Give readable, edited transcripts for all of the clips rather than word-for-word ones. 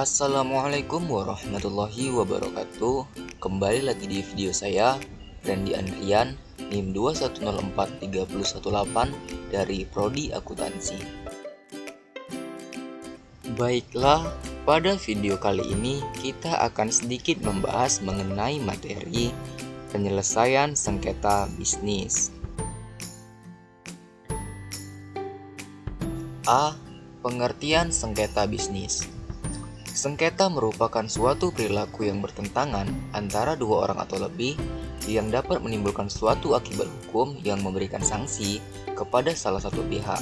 Assalamualaikum warahmatullahi wabarakatuh. Kembali lagi di video saya, Randy Andrian, NIM 2104318 dari Prodi Akuntansi. Baiklah, pada video kali ini kita akan sedikit membahas mengenai materi penyelesaian sengketa bisnis. A. Pengertian sengketa bisnis. Sengketa merupakan suatu perilaku yang bertentangan antara dua orang atau lebih yang dapat menimbulkan suatu akibat hukum yang memberikan sanksi kepada salah satu pihak.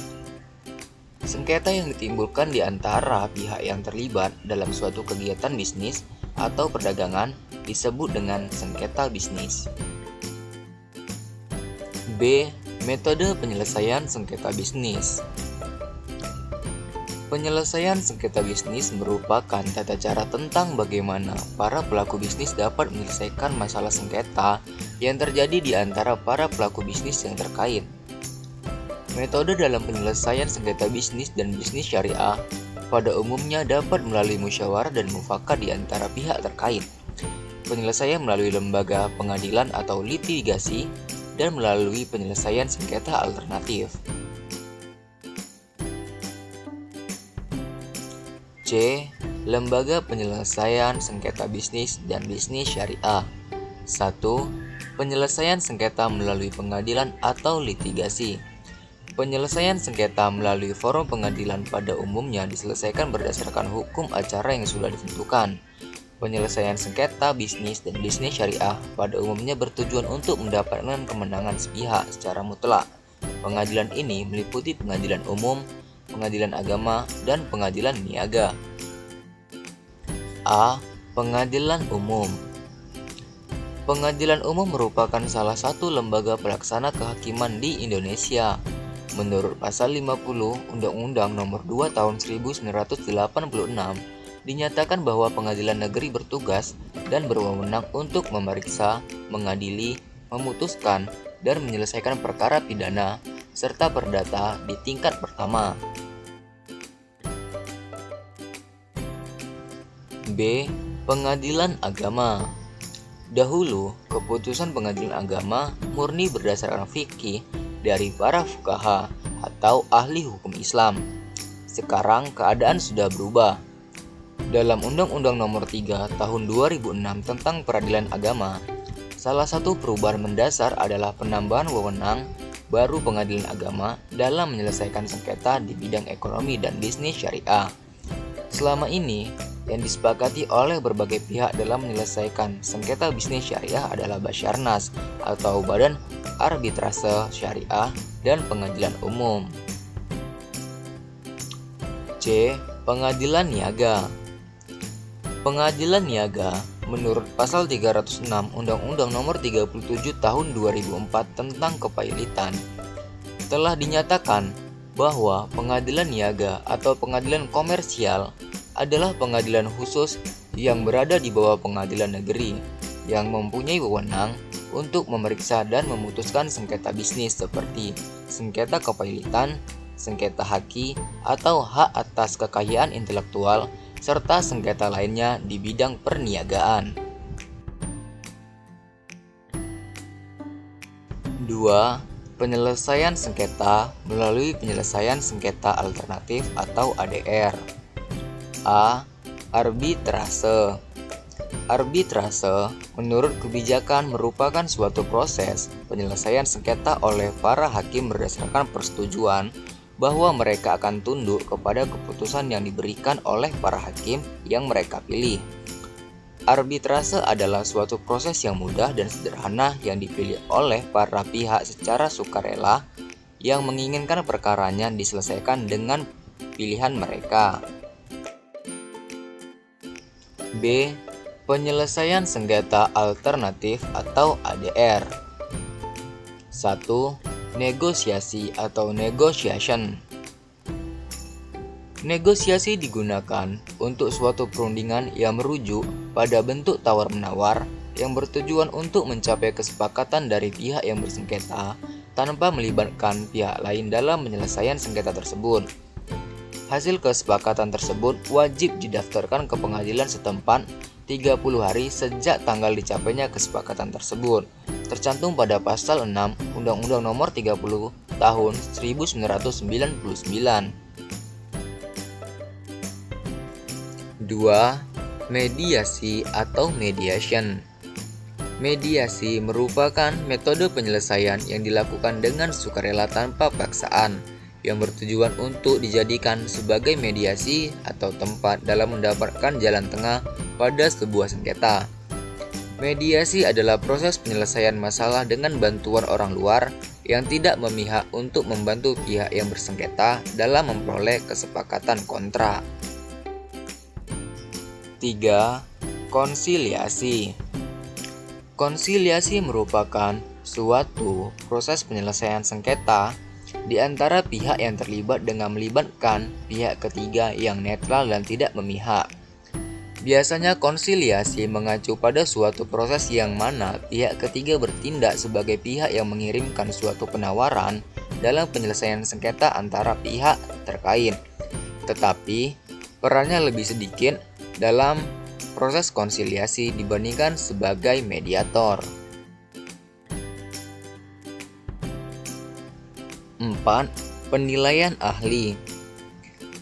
Sengketa yang ditimbulkan di antara pihak yang terlibat dalam suatu kegiatan bisnis atau perdagangan disebut dengan sengketa bisnis. B. Metode penyelesaian sengketa bisnis. Penyelesaian sengketa bisnis merupakan tata cara tentang bagaimana para pelaku bisnis dapat menyelesaikan masalah sengketa yang terjadi di antara para pelaku bisnis yang terkait. Metode dalam penyelesaian sengketa bisnis dan bisnis syariah pada umumnya dapat melalui musyawarah dan mufakat di antara pihak terkait, penyelesaian melalui lembaga pengadilan atau litigasi, dan melalui penyelesaian sengketa alternatif. C. Lembaga penyelesaian sengketa bisnis dan bisnis syariah. 1. Penyelesaian sengketa melalui pengadilan atau litigasi. Penyelesaian sengketa melalui forum pengadilan pada umumnya diselesaikan berdasarkan hukum acara yang sudah ditentukan. Penyelesaian sengketa bisnis dan bisnis syariah pada umumnya bertujuan untuk mendapatkan kemenangan sepihak secara mutlak. Pengadilan ini meliputi pengadilan umum, pengadilan agama, dan pengadilan niaga. A. Pengadilan umum. Pengadilan umum merupakan salah satu lembaga pelaksana kehakiman di Indonesia. Menurut pasal 50 Undang-Undang Nomor 2 Tahun 1986, dinyatakan bahwa pengadilan negeri bertugas dan berwenang untuk memeriksa, mengadili, memutuskan, dan menyelesaikan perkara pidana serta perdata di tingkat pertama. B. Pengadilan agama. Dahulu, keputusan pengadilan agama murni berdasarkan fikih dari para fuqaha atau ahli hukum Islam. Sekarang keadaan sudah berubah. Dalam Undang-Undang Nomor 3 Tahun 2006 tentang Peradilan Agama, salah satu perubahan mendasar adalah penambahan wewenang baru pengadilan agama dalam menyelesaikan sengketa di bidang ekonomi dan bisnis syariah. Selama ini, yang disepakati oleh berbagai pihak dalam menyelesaikan sengketa bisnis syariah adalah Basyarnas atau Badan Arbitrase Syariah dan Pengadilan Umum. C. Pengadilan Niaga. Pengadilan niaga menurut pasal 306 Undang-Undang Nomor 37 Tahun 2004 tentang kepailitan telah dinyatakan bahwa pengadilan niaga atau pengadilan komersial adalah pengadilan khusus yang berada di bawah pengadilan negeri yang mempunyai wewenang untuk memeriksa dan memutuskan sengketa bisnis seperti sengketa kepailitan, sengketa haki atau hak atas kekayaan intelektual, serta sengketa lainnya di bidang perniagaan. 2. Penyelesaian sengketa melalui penyelesaian sengketa alternatif atau ADR. A. Arbitrase. Arbitrase menurut kebijakan merupakan suatu proses penyelesaian sengketa oleh para hakim berdasarkan persetujuan bahwa mereka akan tunduk kepada keputusan yang diberikan oleh para hakim yang mereka pilih. Arbitrase adalah suatu proses yang mudah dan sederhana yang dipilih oleh para pihak secara sukarela yang menginginkan perkaranya diselesaikan dengan pilihan mereka. B. Penyelesaian sengketa alternatif atau ADR. 1. Negosiasi atau negotiation. Negosiasi digunakan untuk suatu perundingan yang merujuk pada bentuk tawar-menawar yang bertujuan untuk mencapai kesepakatan dari pihak yang bersengketa tanpa melibatkan pihak lain dalam penyelesaian sengketa tersebut. Hasil kesepakatan tersebut wajib didaftarkan ke pengadilan setempat 30 hari sejak tanggal dicapainya kesepakatan tersebut, tercantum pada pasal 6 Undang-Undang Nomor 30 Tahun 1999. 2. Mediasi atau mediation. Mediasi merupakan metode penyelesaian yang dilakukan dengan sukarela tanpa paksaan, yang bertujuan untuk dijadikan sebagai mediasi atau tempat dalam mendapatkan jalan tengah pada sebuah sengketa. Mediasi adalah proses penyelesaian masalah dengan bantuan orang luar yang tidak memihak untuk membantu pihak yang bersengketa dalam memperoleh kesepakatan kontrak. 3. Konsiliasi. Konsiliasi merupakan suatu proses penyelesaian sengketa di antara pihak yang terlibat dengan melibatkan pihak ketiga yang netral dan tidak memihak. Biasanya konsiliasi mengacu pada suatu proses yang mana pihak ketiga bertindak sebagai pihak yang mengirimkan suatu penawaran dalam penyelesaian sengketa antara pihak terkait, tetapi perannya lebih sedikit dalam proses konsiliasi dibandingkan sebagai mediator. 4. Penilaian ahli.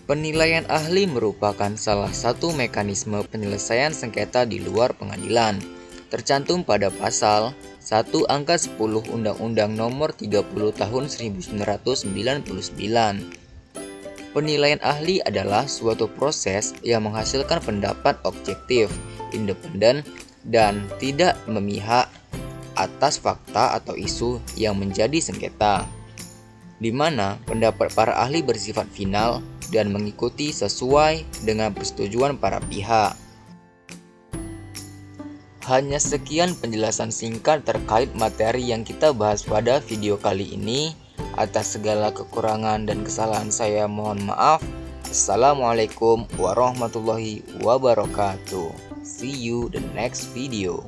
Penilaian ahli merupakan salah satu mekanisme penyelesaian sengketa di luar pengadilan, tercantum pada pasal 1 angka 10 Undang-Undang Nomor 30 Tahun 1999. Penilaian ahli adalah suatu proses yang menghasilkan pendapat objektif, independen, dan tidak memihak atas fakta atau isu yang menjadi sengketa, di mana pendapat para ahli bersifat final dan mengikuti sesuai dengan persetujuan para pihak. Hanya sekian penjelasan singkat terkait materi yang kita bahas pada video kali ini. Atas segala kekurangan dan kesalahan saya mohon maaf. Assalamualaikum warahmatullahi wabarakatuh. See you the next video.